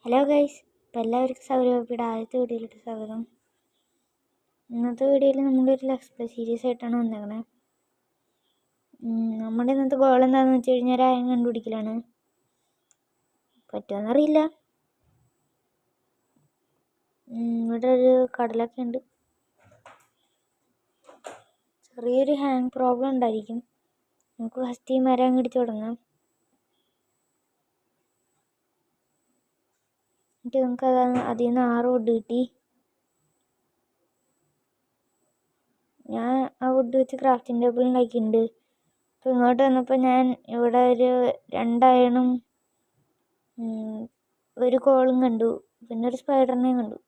Hello guys, ഇപ്പോൾ എല്ലാവർക്കും സൗരഭ്യയുടെ ആദ്യത്തെ വീഡിയോയിലോട്ട് സ്വാഗതം. ഇന്നത്തെ വീഡിയോയിൽ നമ്മളൊരു ലെറ്റ്സ് പ്ലേ സീരീസ് ആയിട്ടാണ് വന്നേക്കണേ. നമ്മുടെ ഇന്നത്തെ ഗോൾ എന്താണെന്ന് വെച്ച് കഴിഞ്ഞാൽ ആയം കണ്ടുപിടിക്കലാണ്. പറ്റുമെന്നറിയില്ല. ഇവിടെ ഒരു കടലൊക്കെ ഉണ്ട്. ചെറിയൊരു ഹാങ് പ്രോബ്ലം ഉണ്ടായിരിക്കും. നമുക്ക് ഫസ്റ്റ് ഈ മരം അങ്ങടിച്ച് തുടങ്ങാം. എന്നിട്ട് നമുക്ക് അതിൽ നിന്ന് 6 വുഡ് കിട്ടി. ഞാൻ ആ വുഡ് വെച്ച് ക്രാഫ്റ്റിംഗ് ടേബിൾ ഉണ്ടാക്കിയിട്ടുണ്ട്. അപ്പോൾ ഇങ്ങോട്ട് വന്നപ്പോൾ ഞാൻ ഇവിടെ ഒരു 2 അയണും ഒരു കോളും കണ്ടു, പിന്നെ ഒരു സ്പൈഡറിനെയും കണ്ടു.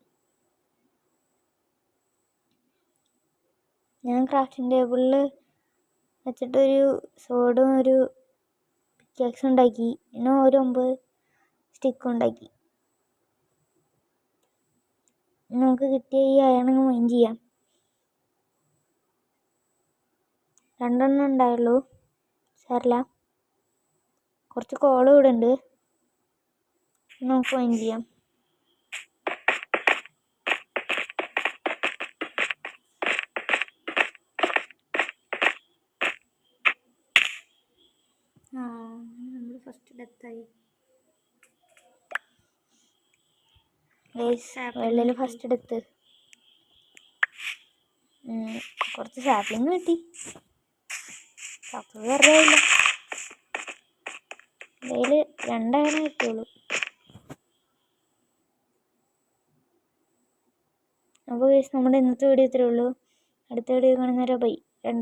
ഞാൻ ക്രാഫ്റ്റിംഗ് ടേബിളിൽ വെച്ചിട്ടൊരു സോഡും ഒരു പിക്കാക്സും ഉണ്ടാക്കി, പിന്നെ ഒരു 9 സ്റ്റിക്കും ഉണ്ടാക്കി. നമുക്ക് കിട്ടിയ ഈ അയണങ്ങ് മൈൻ ചെയ്യാം. 2 എണ്ണം ഉണ്ടായുള്ളൂ, സാരമില്ല. കുറച്ച് കോളും ഇവിടെ ഉണ്ട്, നമുക്ക് മൈൻ ചെയ്യാം. നമ്മൾ ഫസ്റ്റ് ഡെത്തായി. വെള്ളയിൽ ഫസ്റ്റ് ഡെത്ത്. കുറച്ച് സാപ്ലിങ് കിട്ടി, അപ്പോൾ വെറുതെ ഇല്ല. അതിൽ 2 അയണേ കിട്ടിയുള്ളൂ. അപ്പോൾ നമ്മുടെ ഇന്നത്തെ വീഡിയോ ഇത്രയേ ഉള്ളൂ. അടുത്ത വീഡിയോ കാണുന്നവരെ ബൈ.